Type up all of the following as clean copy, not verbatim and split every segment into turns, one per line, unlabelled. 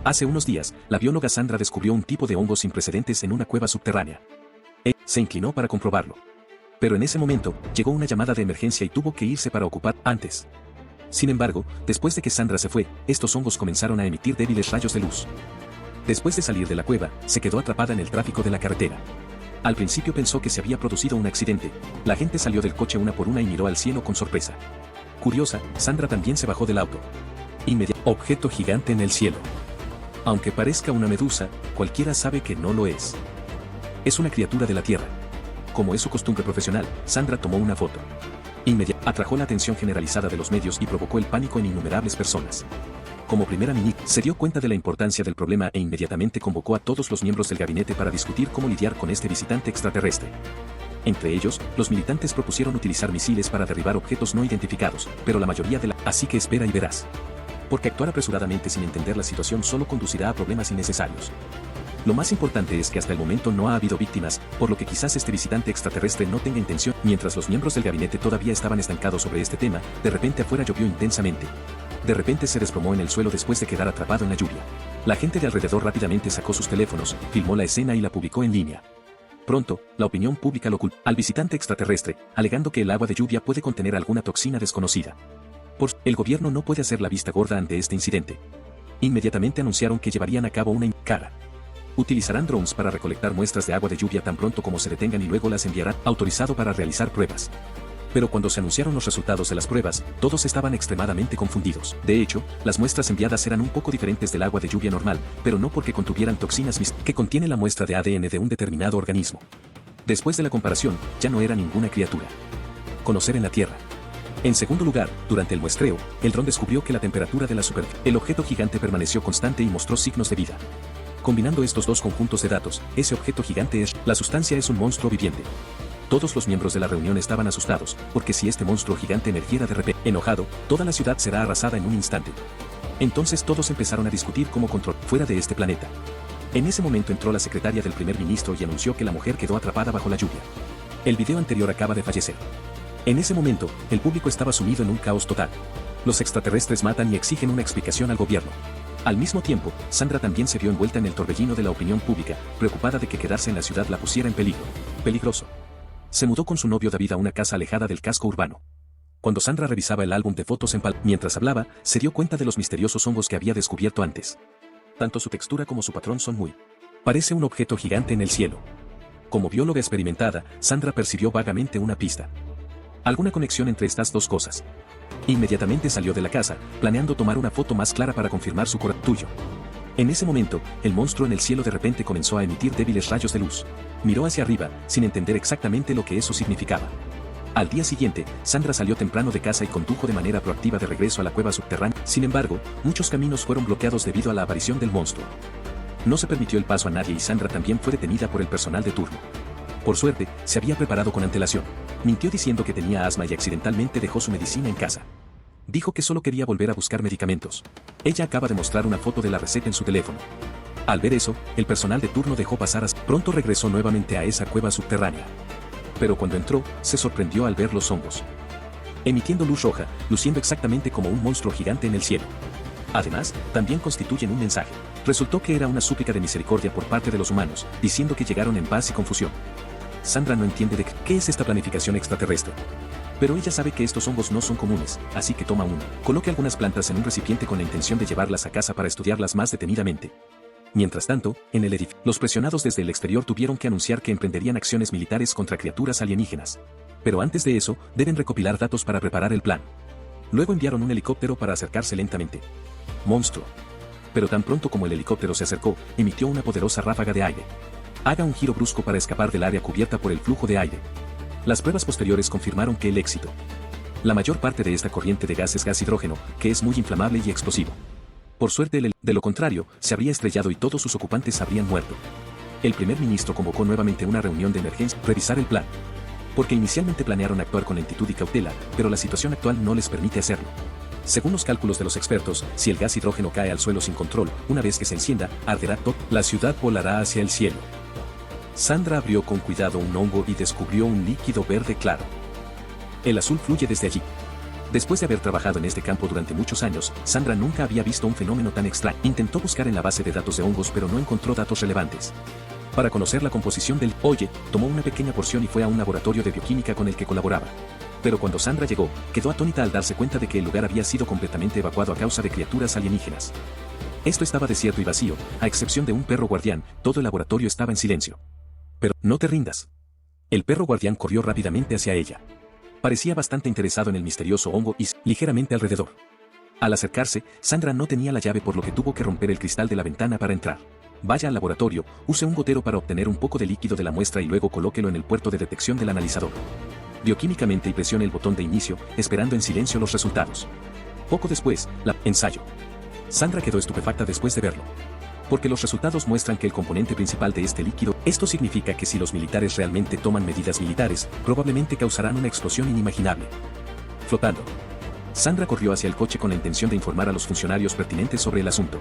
Hace unos días, la bióloga Sandra descubrió un tipo de hongos sin precedentes en una cueva subterránea. Ella se inclinó para comprobarlo. Pero en ese momento, llegó una llamada de emergencia y tuvo que irse para ocupar antes. Sin embargo, después de que Sandra se fue, estos hongos comenzaron a emitir débiles rayos de luz. Después de salir de la cueva, se quedó atrapada en el tráfico de la carretera. Al principio pensó que se había producido un accidente. La gente salió del coche una por una y miró al cielo con sorpresa. Curiosa, Sandra también se bajó del auto. Objeto gigante en el cielo. Aunque parezca una medusa, cualquiera sabe que no lo es. Es una criatura de la tierra. Como es su costumbre profesional, Sandra tomó una foto. Atrajo la atención generalizada de los medios y provocó el pánico en innumerables personas. Como primera ministra, se dio cuenta de la importancia del problema e inmediatamente convocó a todos los miembros del gabinete para discutir cómo lidiar con este visitante extraterrestre. Entre ellos, los militantes propusieron utilizar misiles para derribar objetos no identificados, pero la mayoría de la... Así que espera y verás. Porque actuar apresuradamente sin entender la situación solo conducirá a problemas innecesarios. Lo más importante es que hasta el momento no ha habido víctimas, por lo que quizás este visitante extraterrestre no tenga intención. Mientras los miembros del gabinete todavía estaban estancados sobre este tema, de repente afuera llovió intensamente. De repente se desplomó en el suelo después de quedar atrapado en la lluvia. La gente de alrededor rápidamente sacó sus teléfonos, filmó la escena y la publicó en línea. Pronto, la opinión pública lo culpó al visitante extraterrestre, alegando que el agua de lluvia puede contener alguna toxina desconocida. El gobierno no puede hacer la vista gorda ante este incidente. Inmediatamente anunciaron que llevarían a cabo una cara. Utilizarán drones para recolectar muestras de agua de lluvia tan pronto como se detengan y luego las enviarán autorizado para realizar pruebas. Pero cuando se anunciaron los resultados de las pruebas, todos estaban extremadamente confundidos. De hecho, las muestras enviadas eran un poco diferentes del agua de lluvia normal, pero no porque contuvieran toxinas que contiene la muestra de ADN de un determinado organismo. Después de la comparación, ya no era ninguna criatura. Conocer en la Tierra. En segundo lugar, durante el muestreo, el dron descubrió que la temperatura de la superficie, el objeto gigante permaneció constante y mostró signos de vida. Combinando estos dos conjuntos de datos, ese objeto gigante la sustancia es un monstruo viviente. Todos los miembros de la reunión estaban asustados, porque si este monstruo gigante emergiera de repente, enojado, toda la ciudad será arrasada en un instante. Entonces todos empezaron a discutir cómo controlar fuera de este planeta. En ese momento entró la secretaria del primer ministro y anunció que la mujer quedó atrapada bajo la lluvia. El video anterior acaba de fallecer. En ese momento, el público estaba sumido en un caos total. Los extraterrestres matan y exigen una explicación al gobierno. Al mismo tiempo, Sandra también se vio envuelta en el torbellino de la opinión pública, preocupada de que quedarse en la ciudad la pusiera en peligro. Peligroso. Se mudó con su novio David a una casa alejada del casco urbano. Cuando Sandra revisaba el álbum de fotos mientras hablaba, se dio cuenta de los misteriosos hongos que había descubierto antes. Tanto su textura como su patrón son muy... Parece un objeto gigante en el cielo. Como bióloga experimentada, Sandra percibió vagamente una pista. Alguna conexión entre estas dos cosas. Inmediatamente salió de la casa, planeando tomar una foto más clara para confirmar su tuyo. En ese momento, el monstruo en el cielo de repente comenzó a emitir débiles rayos de luz. Miró hacia arriba, sin entender exactamente lo que eso significaba. Al día siguiente, Sandra salió temprano de casa y condujo de manera proactiva de regreso a la cueva subterránea. Sin embargo, muchos caminos fueron bloqueados debido a la aparición del monstruo. No se permitió el paso a nadie y Sandra también fue detenida por el personal de turno. Por suerte, se había preparado con antelación. Mintió diciendo que tenía asma y accidentalmente dejó su medicina en casa. Dijo que solo quería volver a buscar medicamentos. Ella acaba de mostrar una foto de la receta en su teléfono. Al ver eso, el personal de turno dejó pasar Pronto regresó nuevamente a esa cueva subterránea. Pero cuando entró, se sorprendió al ver los hongos. Emitiendo luz roja, luciendo exactamente como un monstruo gigante en el cielo. Además, también constituyen un mensaje. Resultó que era una súplica de misericordia por parte de los humanos, diciendo que llegaron en paz y confusión. Sandra no entiende de qué es esta planificación extraterrestre. Pero ella sabe que estos hongos no son comunes, así que toma uno. Coloque algunas plantas en un recipiente con la intención de llevarlas a casa para estudiarlas más detenidamente. Mientras tanto, en el edificio, los presionados desde el exterior tuvieron que anunciar que emprenderían acciones militares contra criaturas alienígenas. Pero antes de eso, deben recopilar datos para preparar el plan. Luego enviaron un helicóptero para acercarse lentamente. Monstruo. Pero tan pronto como el helicóptero se acercó, emitió una poderosa ráfaga de aire. Haga un giro brusco para escapar del área cubierta por el flujo de aire. Las pruebas posteriores confirmaron que el éxito. La mayor parte de esta corriente de gas es gas hidrógeno, que es muy inflamable y explosivo. Por suerte, de lo contrario, se habría estrellado y todos sus ocupantes habrían muerto. El primer ministro convocó nuevamente una reunión de emergencia para revisar el plan. Porque inicialmente planearon actuar con lentitud y cautela, pero la situación actual no les permite hacerlo. Según los cálculos de los expertos, si el gas hidrógeno cae al suelo sin control, una vez que se encienda, arderá todo. La ciudad volará hacia el cielo. Sandra abrió con cuidado un hongo y descubrió un líquido verde claro. El azul fluye desde allí. Después de haber trabajado en este campo durante muchos años, Sandra nunca había visto un fenómeno tan extraño. Intentó buscar en la base de datos de hongos pero no encontró datos relevantes. Para conocer la composición del Oye, tomó una pequeña porción y fue a un laboratorio de bioquímica con el que colaboraba. Pero cuando Sandra llegó, quedó atónita al darse cuenta de que el lugar había sido completamente evacuado a causa de criaturas alienígenas. Esto estaba desierto y vacío, a excepción de un perro guardián, todo el laboratorio estaba en silencio. Pero, no te rindas. El perro guardián corrió rápidamente hacia ella. Parecía bastante interesado en el misterioso hongo y ligeramente alrededor. Al acercarse, Sandra no tenía la llave por lo que tuvo que romper el cristal de la ventana para entrar. Vaya al laboratorio, use un gotero para obtener un poco de líquido de la muestra y luego colóquelo en el puerto de detección del analizador. Bioquímicamente y presione el botón de inicio, esperando en silencio los resultados. Poco después, ensayo. Sandra quedó estupefacta después de verlo. Porque los resultados muestran que el componente principal de este líquido, esto significa que si los militares realmente toman medidas militares, probablemente causarán una explosión inimaginable. Flotando. Sandra corrió hacia el coche con la intención de informar a los funcionarios pertinentes sobre el asunto.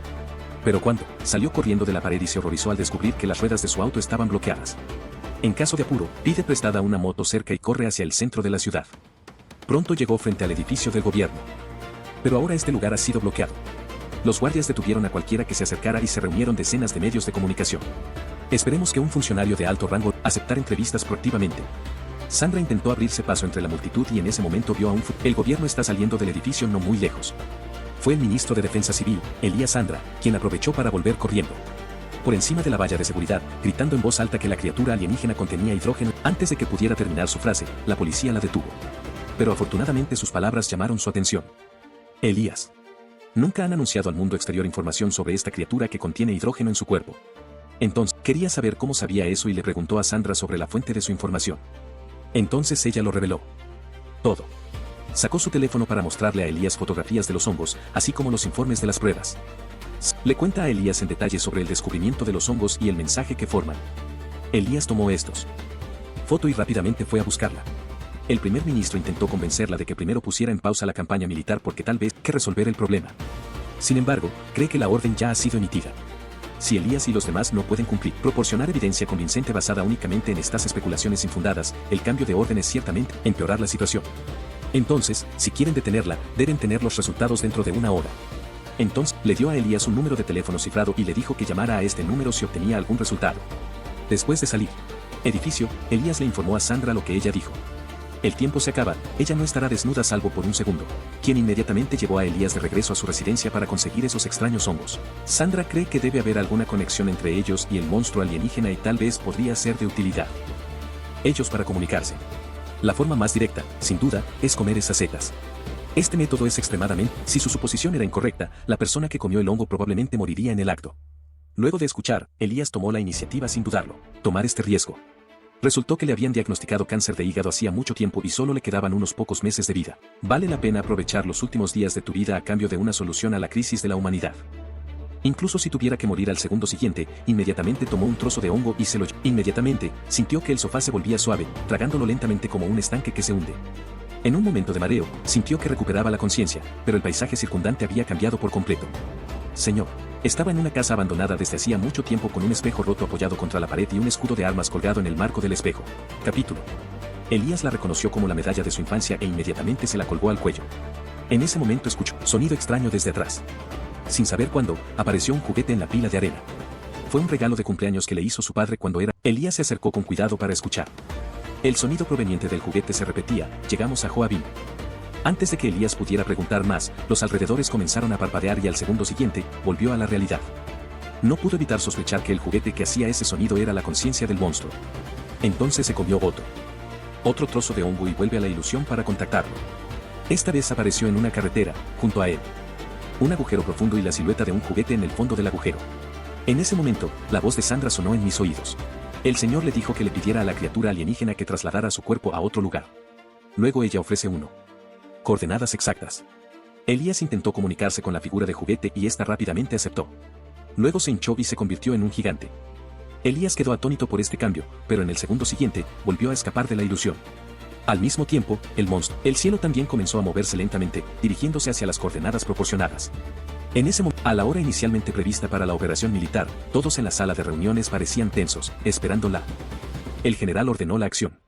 Pero cuando salió corriendo de la pared y se horrorizó al descubrir que las ruedas de su auto estaban bloqueadas. En caso de apuro, pide prestada una moto cerca y corre hacia el centro de la ciudad. Pronto llegó frente al edificio del gobierno. Pero ahora este lugar ha sido bloqueado. Los guardias detuvieron a cualquiera que se acercara y se reunieron decenas de medios de comunicación. Esperemos que un funcionario de alto rango aceptara entrevistas proactivamente. Sandra intentó abrirse paso entre la multitud y en ese momento vio a el gobierno está saliendo del edificio no muy lejos. Fue el ministro de Defensa Civil, Elías Sandra, quien aprovechó para volver corriendo. Por encima de la valla de seguridad, gritando en voz alta que la criatura alienígena contenía hidrógeno. Antes de que pudiera terminar su frase, la policía la detuvo. Pero afortunadamente sus palabras llamaron su atención. Elías. Nunca han anunciado al mundo exterior información sobre esta criatura que contiene hidrógeno en su cuerpo. Entonces, quería saber cómo sabía eso y le preguntó a Sandra sobre la fuente de su información. Entonces ella lo reveló. Todo. Sacó su teléfono para mostrarle a Elías fotografías de los hongos, así como los informes de las pruebas. Le cuenta a Elías en detalle sobre el descubrimiento de los hongos y el mensaje que forman. Elías tomó estos foto y rápidamente fue a buscarla. El primer ministro intentó convencerla de que primero pusiera en pausa la campaña militar porque tal vez que resolver el problema. Sin embargo, cree que la orden ya ha sido emitida. Si Elías y los demás no pueden cumplir, proporcionar evidencia convincente basada únicamente en estas especulaciones infundadas, el cambio de orden es ciertamente empeorar la situación. Entonces, si quieren detenerla, deben tener los resultados dentro de una hora. Entonces, le dio a Elías un número de teléfono cifrado y le dijo que llamara a este número si obtenía algún resultado. Después de salir edificio, Elías le informó a Sandra lo que ella dijo. El tiempo se acaba, ella no estará desnuda salvo por un segundo, quien inmediatamente llevó a Elías de regreso a su residencia para conseguir esos extraños hongos. Sandra cree que debe haber alguna conexión entre ellos y el monstruo alienígena y tal vez podría ser de utilidad. Ellos para comunicarse. La forma más directa, sin duda, es comer esas setas. Este método es extremadamente, si su suposición era incorrecta, la persona que comió el hongo probablemente moriría en el acto. Luego de escuchar, Elías tomó la iniciativa sin dudarlo, tomar este riesgo. Resultó que le habían diagnosticado cáncer de hígado hacía mucho tiempo y solo le quedaban unos pocos meses de vida. Vale la pena aprovechar los últimos días de tu vida a cambio de una solución a la crisis de la humanidad. Incluso si tuviera que morir al segundo siguiente, inmediatamente tomó un trozo de hongo y se lo llevó. Inmediatamente, sintió que el sofá se volvía suave, tragándolo lentamente como un estanque que se hunde. En un momento de mareo, sintió que recuperaba la conciencia, pero el paisaje circundante había cambiado por completo. Señor. Estaba en una casa abandonada desde hacía mucho tiempo con un espejo roto apoyado contra la pared y un escudo de armas colgado en el marco del espejo. Capítulo. Elías la reconoció como la medalla de su infancia e inmediatamente se la colgó al cuello. En ese momento escuchó sonido extraño desde atrás. Sin saber cuándo, apareció un juguete en la pila de arena. Fue un regalo de cumpleaños que le hizo su padre cuando era. Elías se acercó con cuidado para escuchar. El sonido proveniente del juguete se repetía, llegamos a Joabim. Antes de que Elías pudiera preguntar más, los alrededores comenzaron a parpadear y al segundo siguiente, volvió a la realidad. No pudo evitar sospechar que el juguete que hacía ese sonido era la conciencia del monstruo. Entonces se comió otro trozo de hongo y vuelve a la ilusión para contactarlo. Esta vez apareció en una carretera, junto a él. Un agujero profundo y la silueta de un juguete en el fondo del agujero. En ese momento, la voz de Sandra sonó en mis oídos. El Señor le dijo que le pidiera a la criatura alienígena que trasladara su cuerpo a otro lugar. Luego ella ofrece coordenadas exactas. Elías intentó comunicarse con la figura de juguete y esta rápidamente aceptó. Luego se hinchó y se convirtió en un gigante. Elías quedó atónito por este cambio, pero en el segundo siguiente, volvió a escapar de la ilusión. Al mismo tiempo, el cielo también comenzó a moverse lentamente, dirigiéndose hacia las coordenadas proporcionadas. En ese momento, a la hora inicialmente prevista para la operación militar, todos en la sala de reuniones parecían tensos, esperándola. El general ordenó la acción.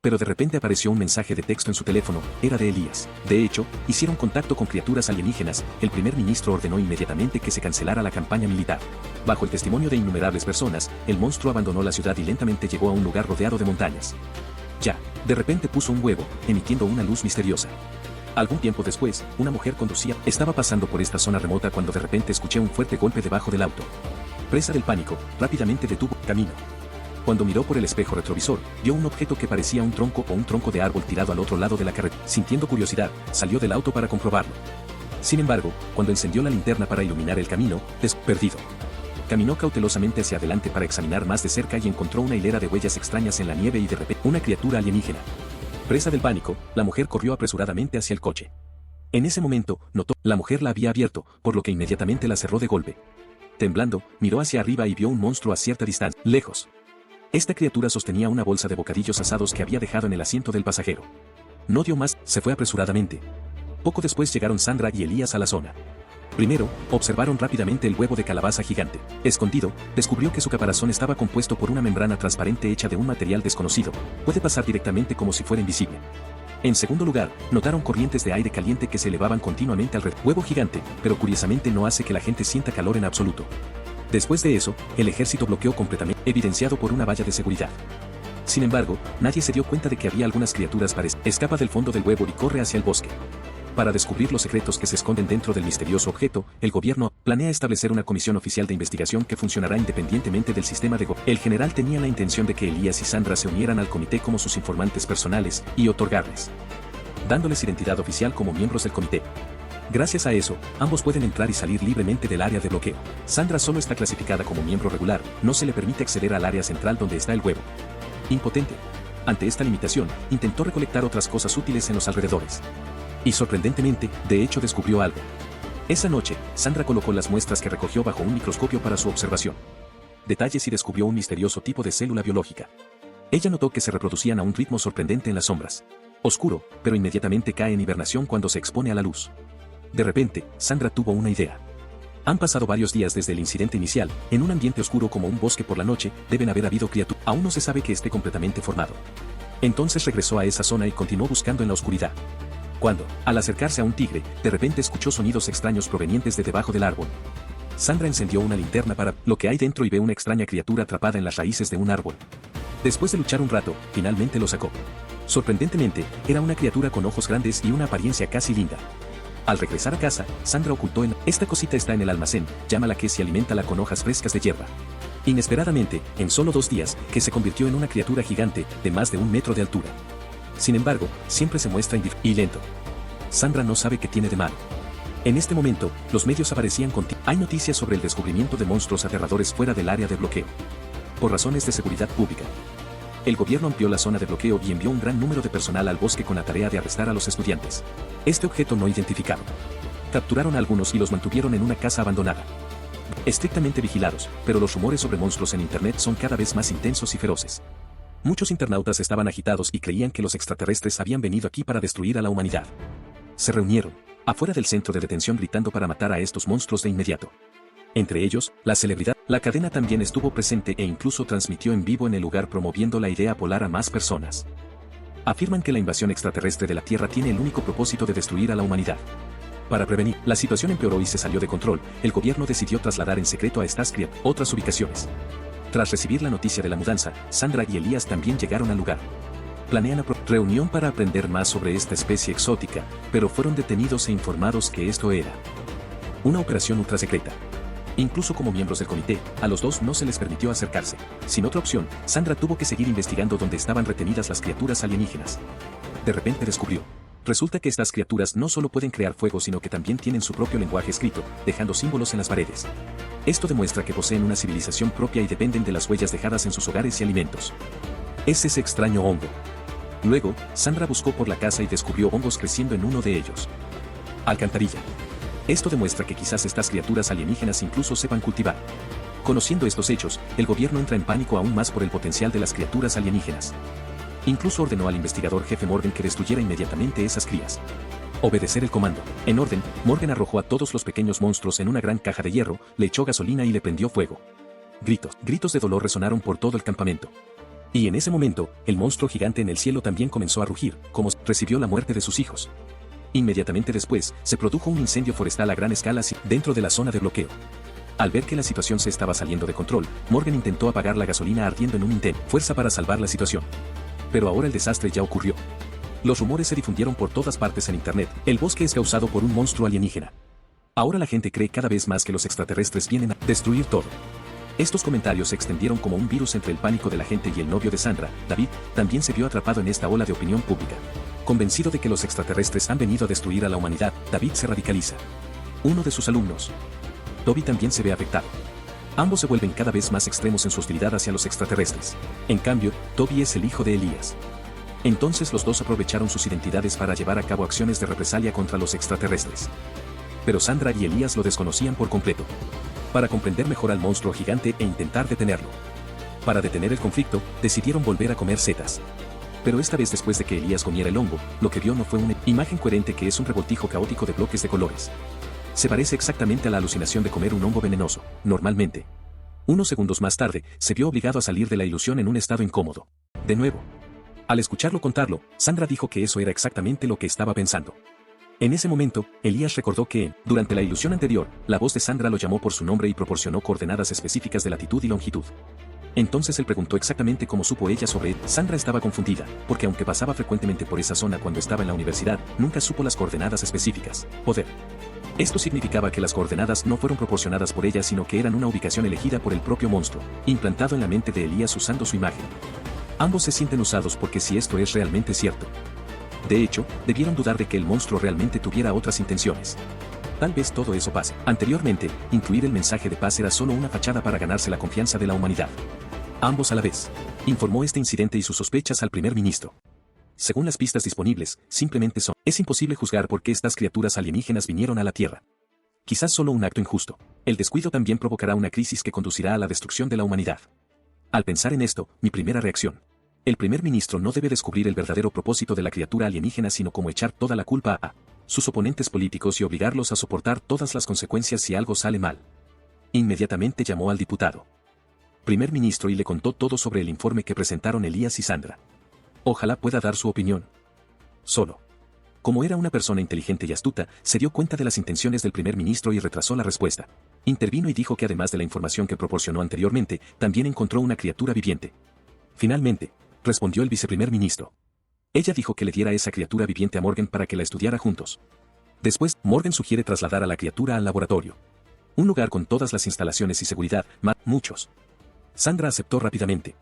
pero de repente apareció un mensaje de texto en su teléfono, era de Elías. De hecho, hicieron contacto con criaturas alienígenas, el primer ministro ordenó inmediatamente que se cancelara la campaña militar. Bajo el testimonio de innumerables personas, el monstruo abandonó la ciudad y lentamente llegó a un lugar rodeado de montañas. Ya, de repente puso un huevo, emitiendo una luz misteriosa. Algún tiempo después, una mujer conducía, estaba pasando por esta zona remota cuando de repente escuché un fuerte golpe debajo del auto. Presa del pánico, rápidamente detuvo camino. Cuando miró por el espejo retrovisor, vio un objeto que parecía un tronco o un tronco de árbol tirado al otro lado de la carretera. Sintiendo curiosidad, salió del auto para comprobarlo. Sin embargo, cuando encendió la linterna para iluminar el camino, perdido. Caminó cautelosamente hacia adelante para examinar más de cerca y encontró una hilera de huellas extrañas en la nieve y de repente, una criatura alienígena. Presa del pánico, la mujer corrió apresuradamente hacia el coche. En ese momento, notó, la mujer la había abierto, por lo que inmediatamente la cerró de golpe. Temblando, miró hacia arriba y vio un monstruo a cierta distancia, lejos. Esta criatura sostenía una bolsa de bocadillos asados que había dejado en el asiento del pasajero. No dio más, se fue apresuradamente. Poco después llegaron Sandra y Elías a la zona. Primero, observaron rápidamente el huevo de calabaza gigante. Escondido, descubrió que su caparazón estaba compuesto por una membrana transparente hecha de un material desconocido. Puede pasar directamente como si fuera invisible. En segundo lugar, notaron corrientes de aire caliente que se elevaban continuamente al huevo gigante, pero curiosamente no hace que la gente sienta calor en absoluto. Después de eso, el ejército bloqueó completamente, evidenciado por una valla de seguridad. Sin embargo, nadie se dio cuenta de que había algunas criaturas parecidas. Escapa del fondo del huevo y corre hacia el bosque. Para descubrir los secretos que se esconden dentro del misterioso objeto, el gobierno planea establecer una comisión oficial de investigación que funcionará independientemente del sistema de gobierno. El general tenía la intención de que Elías y Sandra se unieran al comité como sus informantes personales y otorgarles, dándoles identidad oficial como miembros del comité. Gracias a eso, ambos pueden entrar y salir libremente del área de bloqueo. Sandra solo está clasificada como miembro regular, no se le permite acceder al área central donde está el huevo. Impotente. Ante esta limitación, intentó recolectar otras cosas útiles en los alrededores. Y sorprendentemente, de hecho descubrió algo. Esa noche, Sandra colocó las muestras que recogió bajo un microscopio para su observación. Detalles y descubrió un misterioso tipo de célula biológica. Ella notó que se reproducían a un ritmo sorprendente en las sombras. Oscuro, pero inmediatamente cae en hibernación cuando se expone a la luz. De repente, Sandra tuvo una idea. Han pasado varios días desde el incidente inicial, en un ambiente oscuro como un bosque por la noche, deben haber habido criaturas. Aún no se sabe que esté completamente formado. Entonces regresó a esa zona y continuó buscando en la oscuridad. Cuando, al acercarse a un tigre, de repente escuchó sonidos extraños provenientes de debajo del árbol. Sandra encendió una linterna para lo que hay dentro y ve una extraña criatura atrapada en las raíces de un árbol. Después de luchar un rato, finalmente lo sacó. Sorprendentemente, era una criatura con ojos grandes y una apariencia casi linda. Al regresar a casa, Sandra ocultó esta cosita está en el almacén, llámala que y aliméntala con hojas frescas de hierba. Inesperadamente, en solo 2 días, que se convirtió en una criatura gigante, de más de 1 metro de altura. Sin embargo, siempre se muestra indiferente y lento. Sandra no sabe qué tiene de malo. En este momento, los medios aparecían hay noticias sobre el descubrimiento de monstruos aterradores fuera del área de bloqueo. Por razones de seguridad pública, el gobierno amplió la zona de bloqueo y envió un gran número de personal al bosque con la tarea de arrestar a los estudiantes. Este objeto no identificado. Capturaron a algunos y los mantuvieron en una casa abandonada. Estrictamente vigilados, pero los rumores sobre monstruos en internet son cada vez más intensos y feroces. Muchos internautas estaban agitados y creían que los extraterrestres habían venido aquí para destruir a la humanidad. Se reunieron afuera del centro de detención gritando para matar a estos monstruos de inmediato. Entre ellos, la celebridad. La cadena también estuvo presente e incluso transmitió en vivo en el lugar promoviendo la idea polar a más personas. Afirman que la invasión extraterrestre de la Tierra tiene el único propósito de destruir a la humanidad. Para prevenir, la situación empeoró y se salió de control, el gobierno decidió trasladar en secreto a estas otras ubicaciones. Tras recibir la noticia de la mudanza, Sandra y Elías también llegaron al lugar. Planean una reunión para aprender más sobre esta especie exótica, pero fueron detenidos e informados que esto era una operación ultra secreta. Incluso como miembros del comité, a los dos no se les permitió acercarse. Sin otra opción, Sandra tuvo que seguir investigando dónde estaban retenidas las criaturas alienígenas. De repente descubrió. Resulta que estas criaturas no solo pueden crear fuego sino que también tienen su propio lenguaje escrito, dejando símbolos en las paredes. Esto demuestra que poseen una civilización propia y dependen de las huellas dejadas en sus hogares y alimentos. Es ese extraño hongo. Luego, Sandra buscó por la casa y descubrió hongos creciendo en uno de ellos. Alcantarilla. Esto demuestra que quizás estas criaturas alienígenas incluso sepan cultivar. Conociendo estos hechos, el gobierno entra en pánico aún más por el potencial de las criaturas alienígenas. Incluso ordenó al investigador jefe Morgan que destruyera inmediatamente esas crías. Obedecer el comando. En orden, Morgan arrojó a todos los pequeños monstruos en una gran caja de hierro, le echó gasolina y le prendió fuego. Gritos de dolor resonaron por todo el campamento. Y en ese momento, el monstruo gigante en el cielo también comenzó a rugir, como recibió la muerte de sus hijos. Inmediatamente después, se produjo un incendio forestal a gran escala dentro de la zona de bloqueo. Al ver que la situación se estaba saliendo de control, Morgan intentó apagar la gasolina ardiendo en un intento fuerza para salvar la situación. Pero ahora el desastre ya ocurrió. Los rumores se difundieron por todas partes en internet. El bosque es causado por un monstruo alienígena. Ahora la gente cree cada vez más que los extraterrestres vienen a destruir todo. Estos comentarios se extendieron como un virus entre el pánico de la gente y el novio de Sandra, David, también se vio atrapado en esta ola de opinión pública. Convencido de que los extraterrestres han venido a destruir a la humanidad, David se radicaliza. Uno de sus alumnos, Toby, también se ve afectado. Ambos se vuelven cada vez más extremos en su hostilidad hacia los extraterrestres. En cambio, Toby es el hijo de Elías. Entonces los dos aprovecharon sus identidades para llevar a cabo acciones de represalia contra los extraterrestres. Pero Sandra y Elías lo desconocían por completo. Para comprender mejor al monstruo gigante e intentar detenerlo. Para detener el conflicto, decidieron volver a comer setas. Pero esta vez después de que Elías comiera el hongo, lo que vio no fue una imagen coherente que es un revoltijo caótico de bloques de colores. Se parece exactamente a la alucinación de comer un hongo venenoso, normalmente. Unos segundos más tarde, se vio obligado a salir de la ilusión en un estado incómodo. De nuevo. Al escucharlo contarlo, Sandra dijo que eso era exactamente lo que estaba pensando. En ese momento, Elías recordó que, durante la ilusión anterior, la voz de Sandra lo llamó por su nombre y proporcionó coordenadas específicas de latitud y longitud. Entonces él preguntó exactamente cómo supo ella sobre él. Sandra estaba confundida, porque aunque pasaba frecuentemente por esa zona cuando estaba en la universidad, nunca supo las coordenadas específicas. Poder. Esto significaba que las coordenadas no fueron proporcionadas por ella sino que eran una ubicación elegida por el propio monstruo, implantado en la mente de Elías usando su imagen. Ambos se sienten usados porque si esto es realmente cierto. De hecho, debieron dudar de que el monstruo realmente tuviera otras intenciones. Tal vez todo eso pase. Anteriormente, incluir el mensaje de paz era solo una fachada para ganarse la confianza de la humanidad. Ambos a la vez. Informó este incidente y sus sospechas al primer ministro. Según las pistas disponibles, simplemente son. Es imposible juzgar por qué estas criaturas alienígenas vinieron a la Tierra. Quizás solo un acto injusto. El descuido también provocará una crisis que conducirá a la destrucción de la humanidad. Al pensar en esto, mi primera reacción. El primer ministro no debe descubrir el verdadero propósito de la criatura alienígena sino como echar toda la culpa a sus oponentes políticos y obligarlos a soportar todas las consecuencias si algo sale mal. Inmediatamente llamó al diputado primer ministro y le contó todo sobre el informe que presentaron Elías y Sandra. Ojalá pueda dar su opinión. Solo. Como era una persona inteligente y astuta, se dio cuenta de las intenciones del primer ministro y retrasó la respuesta. Intervino y dijo que además de la información que proporcionó anteriormente, también encontró una criatura viviente. Finalmente, respondió el viceprimer ministro. Ella dijo que le diera esa criatura viviente a Morgan para que la estudiara juntos. Después, Morgan sugiere trasladar a la criatura al laboratorio. Un lugar con todas las instalaciones y seguridad, muchos. Sandra aceptó rápidamente.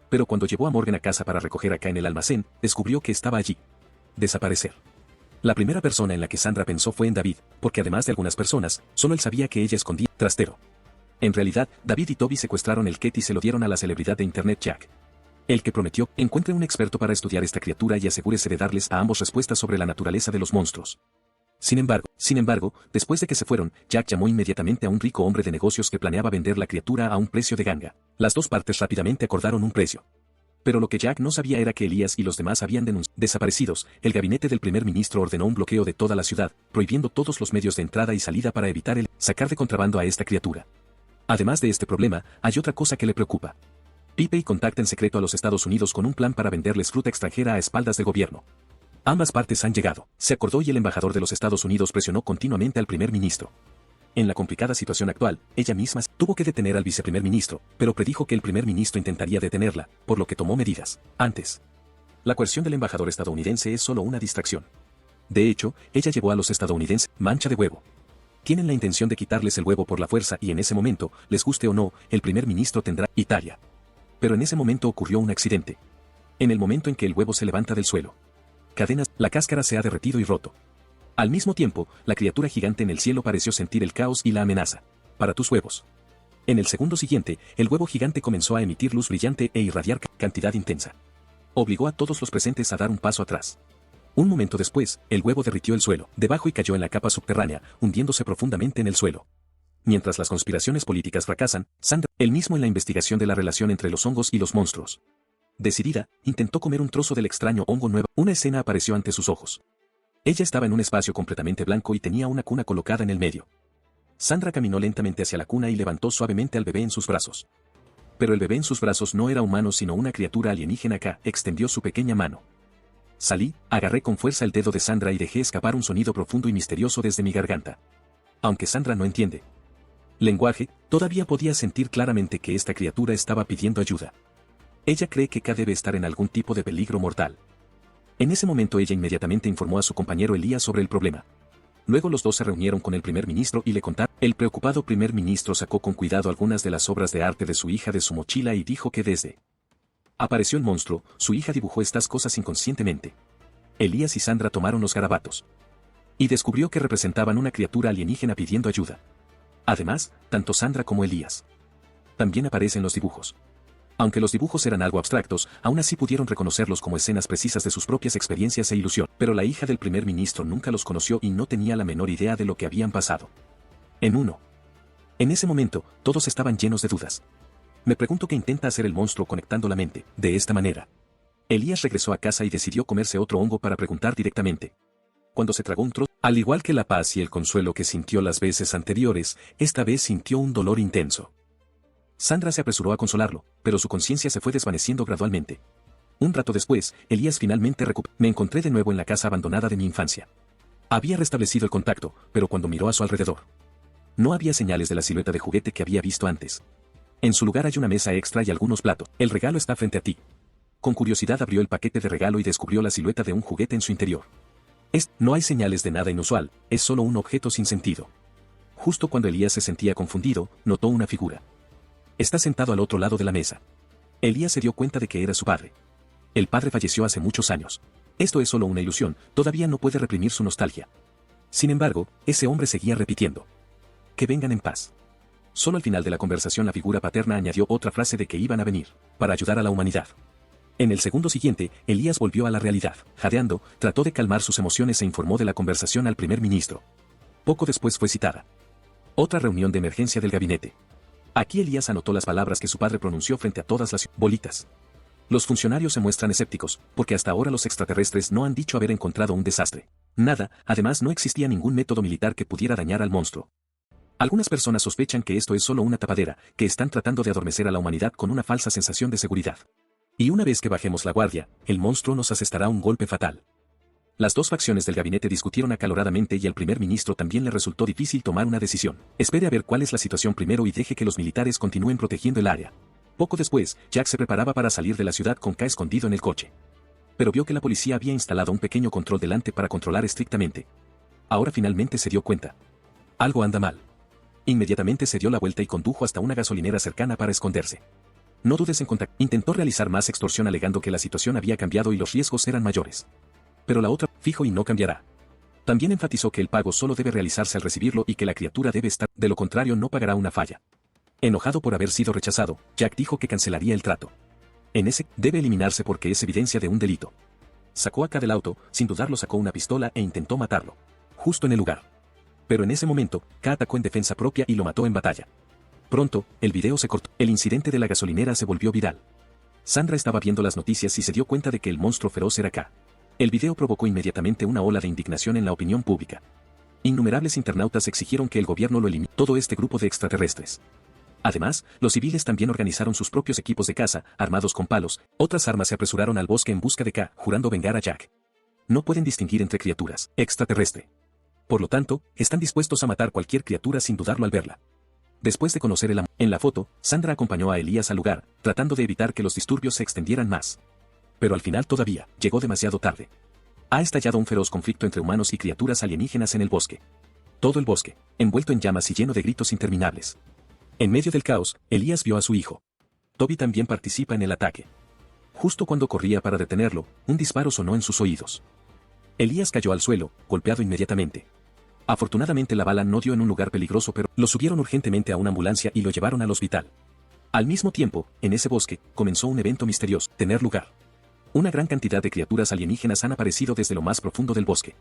Pero cuando llevó a Morgan a casa para recoger acá en el almacén, descubrió que estaba allí. Desaparecer. La primera persona en la que Sandra pensó fue en David, porque además de algunas personas, solo él sabía que ella escondía trastero. En realidad, David y Toby secuestraron el Ket y se lo dieron a la celebridad de internet Jack. El que prometió, encuentre un experto para estudiar esta criatura y asegúrese de darles a ambos respuestas sobre la naturaleza de los monstruos. Sin embargo, después de que se fueron, Jack llamó inmediatamente a un rico hombre de negocios que planeaba vender la criatura a un precio de ganga. Las dos partes rápidamente acordaron un precio. Pero lo que Jack no sabía era que Elías y los demás habían desaparecidos. El gabinete del primer ministro ordenó un bloqueo de toda la ciudad, prohibiendo todos los medios de entrada y salida para evitar el sacar de contrabando a esta criatura. Además de este problema, hay otra cosa que le preocupa. Pipe contacta en secreto a los Estados Unidos con un plan para venderles fruta extranjera a espaldas del gobierno. Ambas partes han llegado, se acordó y el embajador de los Estados Unidos presionó continuamente al primer ministro. En la complicada situación actual, ella misma tuvo que detener al viceprimer ministro, pero predijo que el primer ministro intentaría detenerla, por lo que tomó medidas. Antes. La coerción del embajador estadounidense es solo una distracción. De hecho, ella llevó a los estadounidenses mancha de huevo. Tienen la intención de quitarles el huevo por la fuerza y en ese momento, les guste o no, el primer ministro tendrá Italia. Pero en ese momento ocurrió un accidente. En el momento en que el huevo se levanta del suelo. Cadenas, la cáscara se ha derretido y roto. Al mismo tiempo, la criatura gigante en el cielo pareció sentir el caos y la amenaza. Para tus huevos. En el segundo siguiente, el huevo gigante comenzó a emitir luz brillante e irradiar cantidad intensa. Obligó a todos los presentes a dar un paso atrás. Un momento después, el huevo derritió el suelo, debajo y cayó en la capa subterránea, hundiéndose profundamente en el suelo. Mientras las conspiraciones políticas fracasan, Sandra, él mismo en la investigación de la relación entre los hongos y los monstruos. Decidida, intentó comer un trozo del extraño hongo nuevo. Una escena apareció ante sus ojos. Ella estaba en un espacio completamente blanco y tenía una cuna colocada en el medio. Sandra caminó lentamente hacia la cuna y levantó suavemente al bebé en sus brazos. Pero el bebé en sus brazos no era humano sino una criatura alienígena que extendió su pequeña mano. Salí, agarré con fuerza el dedo de Sandra y dejé escapar un sonido profundo y misterioso desde mi garganta. Aunque Sandra no entiende lenguaje, todavía podía sentir claramente que esta criatura estaba pidiendo ayuda. Ella cree que K debe estar en algún tipo de peligro mortal. En ese momento ella inmediatamente informó a su compañero Elías sobre el problema. Luego los dos se reunieron con el primer ministro y le contaron. El preocupado primer ministro sacó con cuidado algunas de las obras de arte de su hija de su mochila y dijo que desde apareció el monstruo, su hija dibujó estas cosas inconscientemente. Elías y Sandra tomaron los garabatos y descubrió que representaban una criatura alienígena pidiendo ayuda. Además, tanto Sandra como Elías también aparecen los dibujos. Aunque los dibujos eran algo abstractos, aún así pudieron reconocerlos como escenas precisas de sus propias experiencias e ilusión. Pero la hija del primer ministro nunca los conoció y no tenía la menor idea de lo que habían pasado. En ese momento, todos estaban llenos de dudas. Me pregunto qué intenta hacer el monstruo conectando la mente, de esta manera. Elías regresó a casa y decidió comerse otro hongo para preguntar directamente. Cuando se tragó un trozo, al igual que la paz y el consuelo que sintió las veces anteriores, esta vez sintió un dolor intenso. Sandra se apresuró a consolarlo, pero su conciencia se fue desvaneciendo gradualmente. Un rato después, Elías finalmente recuperó. Me encontré de nuevo en la casa abandonada de mi infancia. Había restablecido el contacto, pero cuando miró a su alrededor, no había señales de la silueta de juguete que había visto antes. En su lugar hay una mesa extra y algunos platos. El regalo está frente a ti. Con curiosidad abrió el paquete de regalo y descubrió la silueta de un juguete en su interior. No hay señales de nada inusual, es solo un objeto sin sentido. Justo cuando Elías se sentía confundido, notó una figura. Está sentado al otro lado de la mesa. Elías se dio cuenta de que era su padre. El padre falleció hace muchos años. Esto es solo una ilusión, todavía no puede reprimir su nostalgia. Sin embargo, ese hombre seguía repitiendo. Que vengan en paz. Solo al final de la conversación la figura paterna añadió otra frase de que iban a venir, para ayudar a la humanidad. En el segundo siguiente, Elías volvió a la realidad. Jadeando, trató de calmar sus emociones e informó de la conversación al primer ministro. Poco después fue citada otra reunión de emergencia del gabinete. Aquí Elías anotó las palabras que su padre pronunció frente a todas las bolitas. Los funcionarios se muestran escépticos, porque hasta ahora los extraterrestres no han dicho haber encontrado un desastre. Nada, además no existía ningún método militar que pudiera dañar al monstruo. Algunas personas sospechan que esto es solo una tapadera, que están tratando de adormecer a la humanidad con una falsa sensación de seguridad. Y una vez que bajemos la guardia, el monstruo nos asestará un golpe fatal. Las dos facciones del gabinete discutieron acaloradamente y al primer ministro también le resultó difícil tomar una decisión. Espere a ver cuál es la situación primero y deje que los militares continúen protegiendo el área. Poco después, Jack se preparaba para salir de la ciudad con K escondido en el coche. Pero vio que la policía había instalado un pequeño control delante para controlar estrictamente. Ahora finalmente se dio cuenta. Algo anda mal. Inmediatamente se dio la vuelta y condujo hasta una gasolinera cercana para esconderse. No dudes en contactar. Intentó realizar más extorsión alegando que la situación había cambiado y los riesgos eran mayores. Pero la otra, fijo y no cambiará. También enfatizó que el pago solo debe realizarse al recibirlo y que la criatura debe estar, de lo contrario no pagará una falla. Enojado por haber sido rechazado, Jack dijo que cancelaría el trato. Debe eliminarse porque es evidencia de un delito. Sacó a K del auto, sin dudarlo sacó una pistola e intentó matarlo. Justo en el lugar. Pero en ese momento, K atacó en defensa propia y lo mató en batalla. Pronto, el video se cortó. El incidente de la gasolinera se volvió viral. Sandra estaba viendo las noticias y se dio cuenta de que el monstruo feroz era K. El video provocó inmediatamente una ola de indignación en la opinión pública. Innumerables internautas exigieron que el gobierno lo elimine todo este grupo de extraterrestres. Además, los civiles también organizaron sus propios equipos de caza, armados con palos. Otras armas se apresuraron al bosque en busca de K, jurando vengar a Jack. No pueden distinguir entre criaturas extraterrestre. Por lo tanto, están dispuestos a matar cualquier criatura sin dudarlo al verla. Después de conocer el amor, en la foto, Sandra acompañó a Elías al lugar, tratando de evitar que los disturbios se extendieran más. Pero al final todavía, llegó demasiado tarde. Ha estallado un feroz conflicto entre humanos y criaturas alienígenas en el bosque. Todo el bosque, envuelto en llamas y lleno de gritos interminables. En medio del caos, Elías vio a su hijo. Toby también participa en el ataque. Justo cuando corría para detenerlo, un disparo sonó en sus oídos. Elías cayó al suelo, golpeado inmediatamente. Afortunadamente la bala no dio en un lugar peligroso, pero lo subieron urgentemente a una ambulancia y lo llevaron al hospital. Al mismo tiempo, en ese bosque, comenzó un evento misterioso, tener lugar. Una gran cantidad de criaturas alienígenas han aparecido desde lo más profundo del bosque.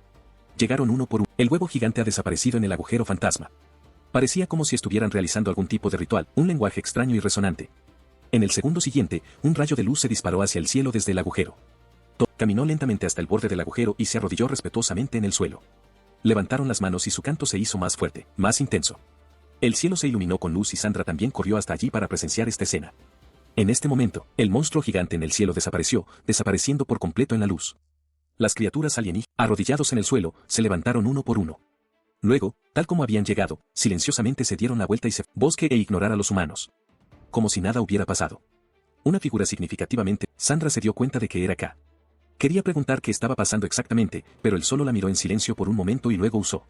Llegaron uno por uno. El huevo gigante ha desaparecido en el agujero fantasma. Parecía como si estuvieran realizando algún tipo de ritual, un lenguaje extraño y resonante. En el segundo siguiente, un rayo de luz se disparó hacia el cielo desde el agujero. Toby caminó lentamente hasta el borde del agujero y se arrodilló respetuosamente en el suelo. Levantaron las manos y su canto se hizo más fuerte, más intenso. El cielo se iluminó con luz y Sandra también corrió hasta allí para presenciar esta escena. En este momento, el monstruo gigante en el cielo desapareció, desapareciendo por completo en la luz. Las criaturas alienígenas, arrodillados en el suelo, se levantaron uno por uno. Luego, tal como habían llegado, silenciosamente se dieron la vuelta y se bosque e ignorar a los humanos. Como si nada hubiera pasado. Una figura significativamente, Sandra se dio cuenta de que era K. Quería preguntar qué estaba pasando exactamente, pero él solo la miró en silencio por un momento y luego usó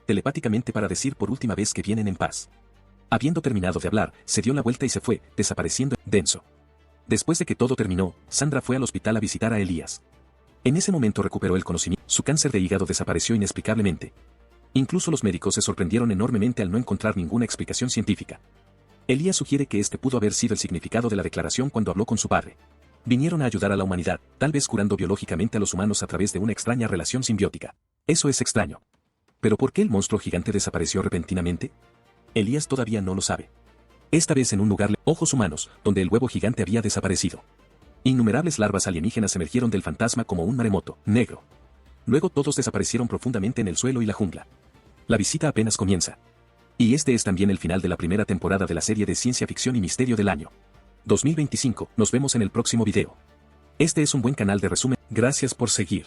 telepáticamente para decir por última vez que vienen en paz. Habiendo terminado de hablar, se dio la vuelta y se fue, desapareciendo, denso. Después de que todo terminó, Sandra fue al hospital a visitar a Elías. En ese momento recuperó el conocimiento, su cáncer de hígado desapareció inexplicablemente. Incluso los médicos se sorprendieron enormemente al no encontrar ninguna explicación científica. Elías sugiere que este pudo haber sido el significado de la declaración cuando habló con su padre. Vinieron a ayudar a la humanidad, tal vez curando biológicamente a los humanos a través de una extraña relación simbiótica. Eso es extraño. ¿Pero por qué el monstruo gigante desapareció repentinamente? Elías todavía no lo sabe. Esta vez en un lugar ojos humanos, donde el huevo gigante había desaparecido. Innumerables larvas alienígenas emergieron del fantasma como un maremoto negro. Luego todos desaparecieron profundamente en el suelo y la jungla. La visita apenas comienza. Y este es también el final de la primera temporada de la serie de ciencia ficción y misterio del año 2025. Nos vemos en el próximo video. Este es un buen canal de resumen. Gracias por seguir.